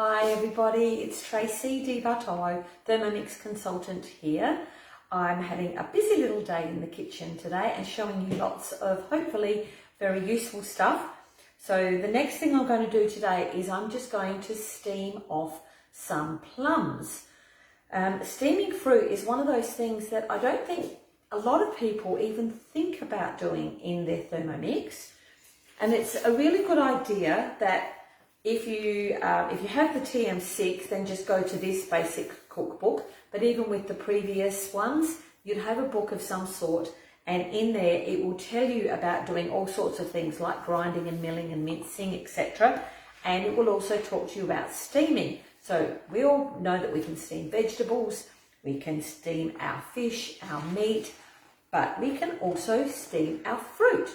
Hi everybody, it's Tracy Di Bartolo, Thermomix consultant here. I'm having a busy little day in the kitchen today and showing you lots of hopefully very useful stuff. So the next thing I'm going to do today is I'm just going to steam off some plums. Steaming fruit is one of those things that I don't think a lot of people even think about doing in their Thermomix. And it's a really good idea that if you have the TM6, then just go to this basic cookbook. But even with the previous ones, you'd have a book of some sort, and in there it will tell you about doing all sorts of things like grinding and milling and mincing, etc. And it will also talk to you about steaming. So we all know that we can steam vegetables, we can steam our fish, our meat, but we can also steam our fruit.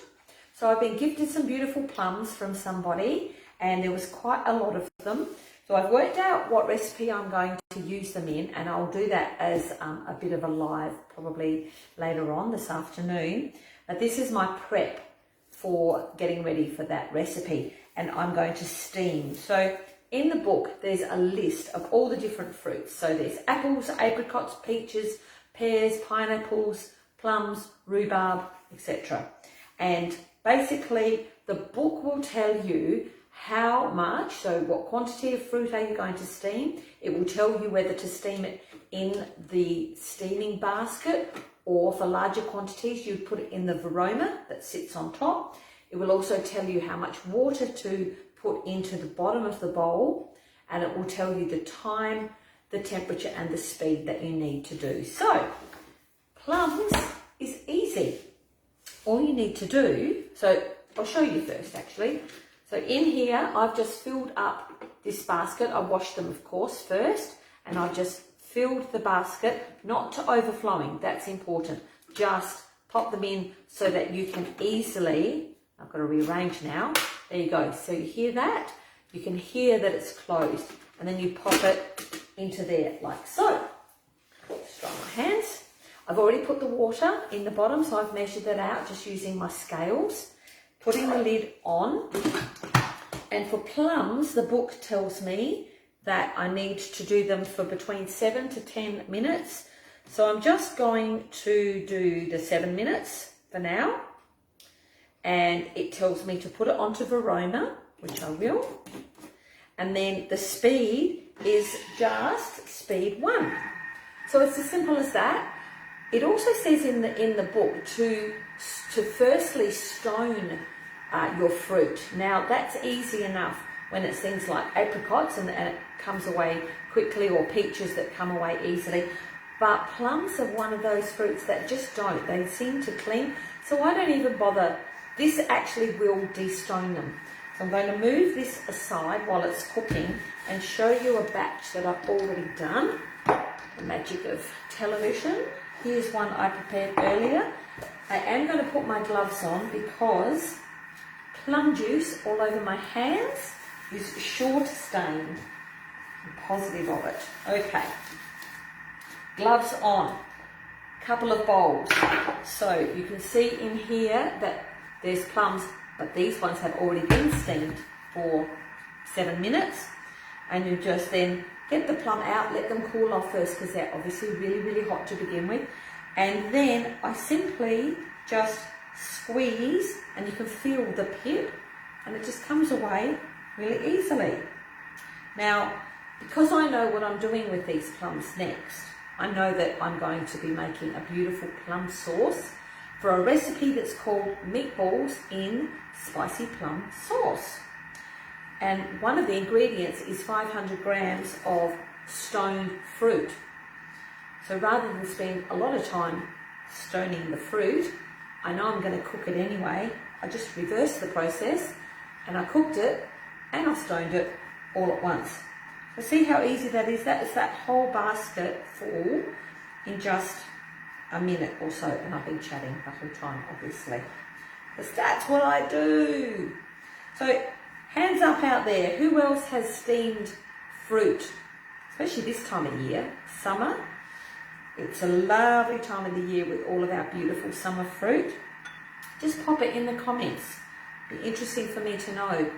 So I've been gifted some beautiful plums from somebody, and there was quite a lot of them. So I've worked out what recipe I'm going to use them in, and I'll do that as a bit of a live probably later on this afternoon. But this is my prep for getting ready for that recipe, and I'm going to steam. So in the book, there's a list of all the different fruits. So there's apples, apricots, peaches, pears, pineapples, plums, rhubarb, etc. And basically, the book will tell you how much, so what quantity of fruit are you going to steam. It will tell you whether to steam it in the steaming basket, or for larger quantities, you put it in the varoma that sits on top. It will also tell you how much water to put into the bottom of the bowl, and it will tell you the time, the temperature, and the speed that you need to do. So, plums is easy. All you need to do, so I'll show you first actually. So in here, I've just filled up this basket. I washed them, of course, first, and I've just filled the basket, not to overflowing, that's important. Just pop them in so that you can easily, I've got to rearrange now. There you go. So you hear that? You can hear that it's closed, and then you pop it into there like so. Just dry my hands. I've already put the water in the bottom, so I've measured that out just using my scales. Putting the lid on, and for plums, the book tells me that I need to do them for between 7 to 10 minutes. So I'm just going to do the 7 minutes for now, and it tells me to put it onto varoma, which I will, and then the speed is just speed 1. So it's as simple as that. It also says in the book to firstly stone your fruit. Now that's easy enough when it's things like apricots and it comes away quickly, or peaches that come away easily. But plums are one of those fruits that just don't. They seem to cling. So I don't even bother. This actually will de-stone them. So I'm going to move this aside while it's cooking and show you a batch that I've already done. The magic of television. Here's one I prepared earlier. I am going to put my gloves on because plum juice all over my hands is sure to stain. I'm positive of it. Okay. Gloves on. Couple of bowls. So you can see in here that there's plums, but these ones have already been steamed for 7 minutes. And you just then get the plum out, let them cool off first because they're obviously really, really hot to begin with. And then I simply just squeeze, and you can feel the pip, and it just comes away really easily. Now, because I know what I'm doing with these plums next, I know that I'm going to be making a beautiful plum sauce for a recipe that's called meatballs in spicy plum sauce. And one of the ingredients is 500 grams of stoned fruit. So rather than spend a lot of time stoning the fruit, I know I'm going to cook it anyway. I just reversed the process, and I cooked it and I stoned it all at once. So see how easy that is? That is that whole basket full in just a minute or so, and I've been chatting the whole time, obviously, because that's what I do. So hands up out there, who else has steamed fruit? Especially this time of year, summer. It's a lovely time of the year with all of our beautiful summer fruit. Just pop it in the comments. Be interesting for me to know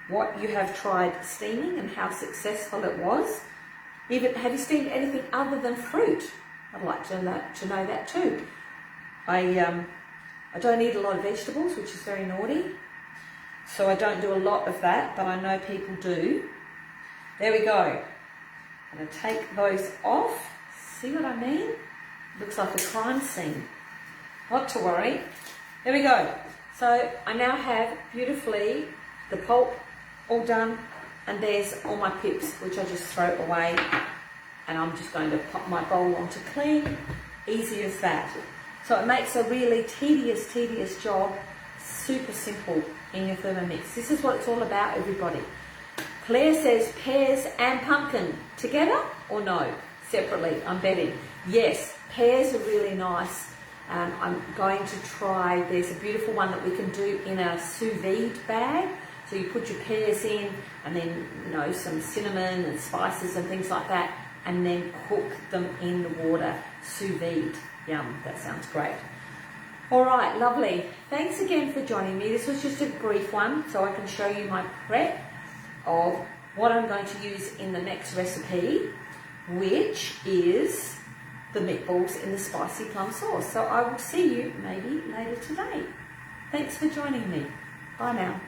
what you have tried steaming and how successful it was. Even, have you steamed anything other than fruit? I'd like to know that too. I don't eat a lot of vegetables, which is very naughty. So I don't do a lot of that, but I know people do. There we go. I'm going to take those off. See what I mean? Looks like a crime scene. Not to worry. There we go. So I now have beautifully the pulp all done, and there's all my pips, which I just throw away, and I'm just going to pop my bowl on to clean. Easy as that. So it makes a really tedious job super simple in your Thermomix. This is what it's all about, everybody. Claire says pears and pumpkin together or no? Separately, I'm betting. Yes, pears are really nice. I'm going to try, there's a beautiful one that we can do in a sous vide bag. So you put your pears in and then, you know, some cinnamon and spices and things like that, and then cook them in the water, sous vide. Yum, that sounds great. All right, lovely. Thanks again for joining me. This was just a brief one so I can show you my prep of what I'm going to use in the next recipe, which is the meatballs in the spicy plum sauce. So I will see you maybe later today. Thanks for joining me. Bye now.